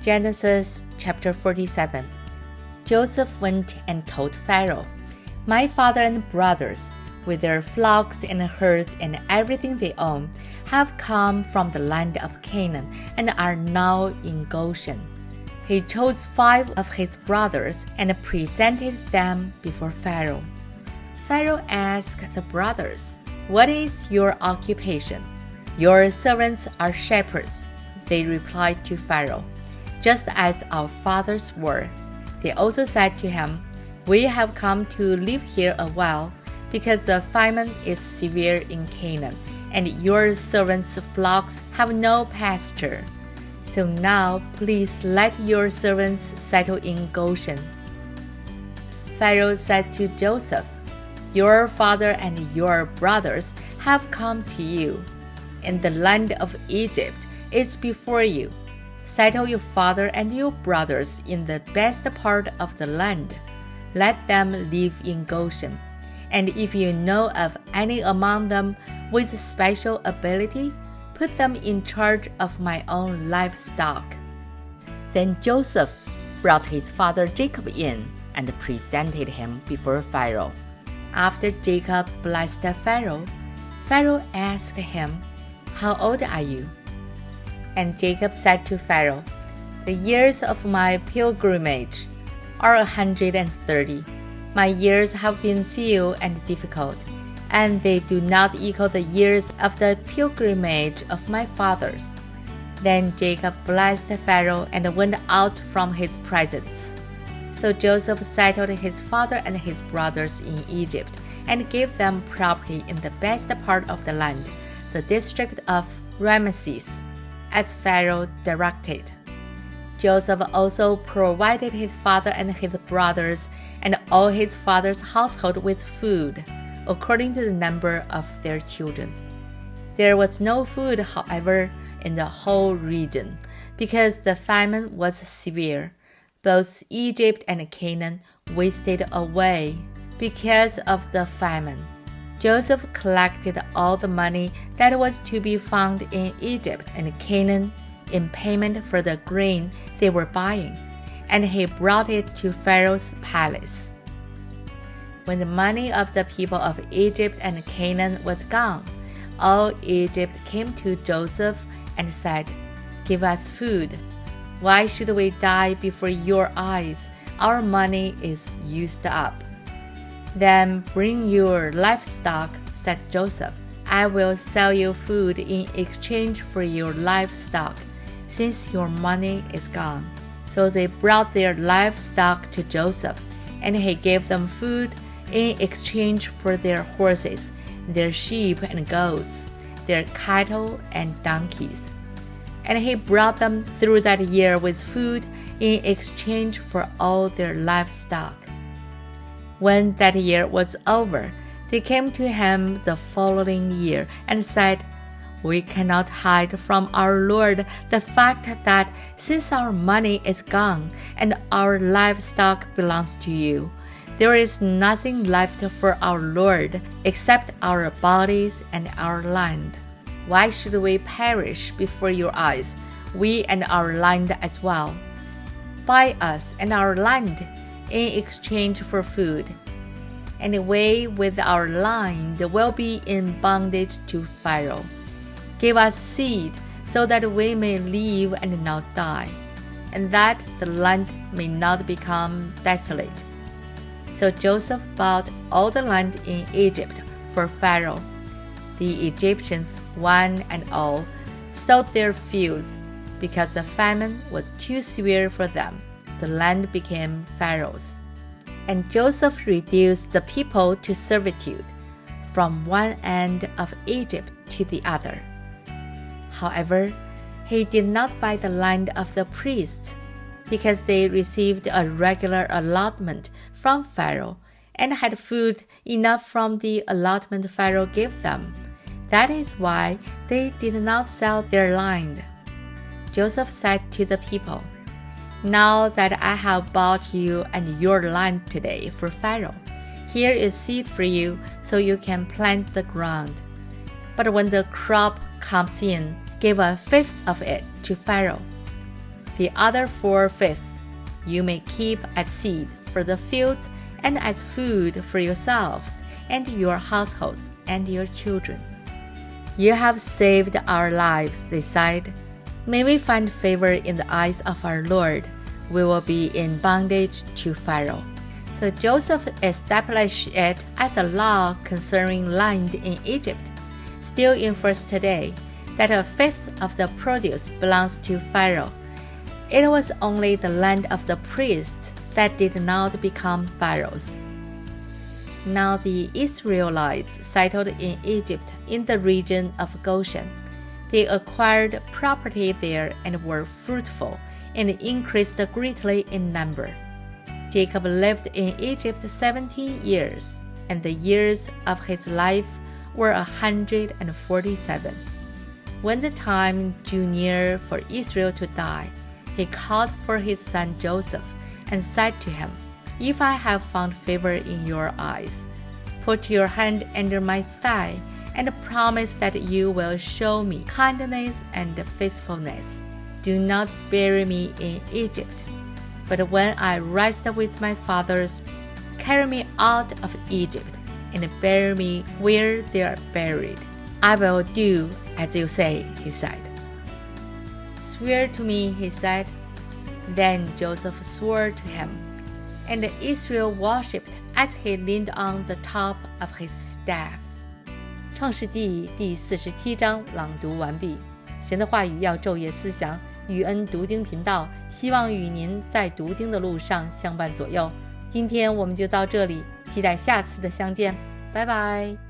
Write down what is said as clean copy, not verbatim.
Genesis chapter 47. Joseph went and told Pharaoh, "My father and brothers, with their flocks and herds and everything they own, have come from the land of Canaan and are now in Goshen." He chose 5 of his brothers and presented them before Pharaoh. Pharaoh asked the brothers, "What is your occupation?" "Your servants are shepherds," they replied to Pharaoh, "just as our fathers were." They also said to him, "We have come to live here a while, because the famine is severe in Canaan, and your servants' flocks have no pasture. So now please let your servants settle in Goshen." Pharaoh said to Joseph, "Your father and your brothers have come to you, and the land of Egypt is before you. Settle your father and your brothers in the best part of the land. Let them live in Goshen. And if you know of any among them with special ability, put them in charge of my own livestock." Then Joseph brought his father Jacob in and presented him before Pharaoh. After Jacob blessed Pharaoh, Pharaoh asked him, "How old are you?" And Jacob said to Pharaoh, "The years of my pilgrimage are 130. My years have been few and difficult, and they do not equal the years of the pilgrimage of my fathers." Then Jacob blessed Pharaoh and went out from his presence. So Joseph settled his father and his brothers in Egypt and gave them property in the best part of the land, the district of Ramesses, as Pharaoh directed. Joseph also provided his father and his brothers and all his father's household with food, according to the number of their children. There was no food, however, in the whole region, because the famine was severe. Both Egypt and Canaan wasted away because of the famine. Joseph collected all the money that was to be found in Egypt and Canaan in payment for the grain they were buying, and he brought it to Pharaoh's palace. When the money of the people of Egypt and Canaan was gone, all Egypt came to Joseph and said, "Give us food. Why should we die before your eyes? Our money is used up." "Then bring your livestock," said Joseph. "I will sell you food in exchange for your livestock, since your money is gone." So they brought their livestock to Joseph, and he gave them food in exchange for their horses, their sheep and goats, their cattle and donkeys. And he brought them through that year with food in exchange for all their livestock. When that year was over, they came to him the following year and said, "We cannot hide from our Lord the fact that since our money is gone and our livestock belongs to you, there is nothing left for our Lord except our bodies and our land. Why should we perish before your eyes, we and our land as well? Buy us and our land in exchange for food. And we with our land will be in bondage to Pharaoh. Give us seed so that we may live and not die, and that the land may not become desolate." So Joseph bought all the land in Egypt for Pharaoh. The Egyptians, one and all, sold their fields because the famine was too severe for them. The land became Pharaoh's. And Joseph reduced the people to servitude, from one end of Egypt to the other. However, he did not buy the land of the priests, because they received a regular allotment from Pharaoh and had food enough from the allotment Pharaoh gave them. That is why they did not sell their land. Joseph said to the people, "Now that I have bought you and your land today for Pharaoh, here is seed for you so you can plant the ground. But when the crop comes in, give 1/5 of it to Pharaoh." The other 4/5 you may keep as seed for the fields and as food for yourselves and your households and your children. You have saved our lives, they said. May we find favor in the eyes of our Lord. We will be in bondage to Pharaoh. So Joseph established it as a law concerning land in Egypt, still in force today, that 1/5 of the produce belongs to Pharaoh. It was only the land of the priests that did not become Pharaoh's. Now the Israelites settled in Egypt in the region of Goshen. They acquired property there and were fruitful and increased greatly in number. Jacob lived in Egypt 17 years, and the years of his life were 147. When the time drew near for Israel to die, he called for his son Joseph and said to him, If I have found favor in your eyes, put your hand under my thigh and promise that you will show me kindness and faithfulness. Do not bury me in Egypt, but when I rest with my fathers, carry me out of Egypt and bury me where they are buried. I will do as you say, he said. Swear to me, he said. Then Joseph swore to him, and Israel worshipped as he leaned on the top of his staff. 创世纪第47章朗读完毕。神的话语要昼夜思想，宇恩读经频道希望与您在读经的路上相伴左右。今天我们就到这里，期待下次的相见，拜拜。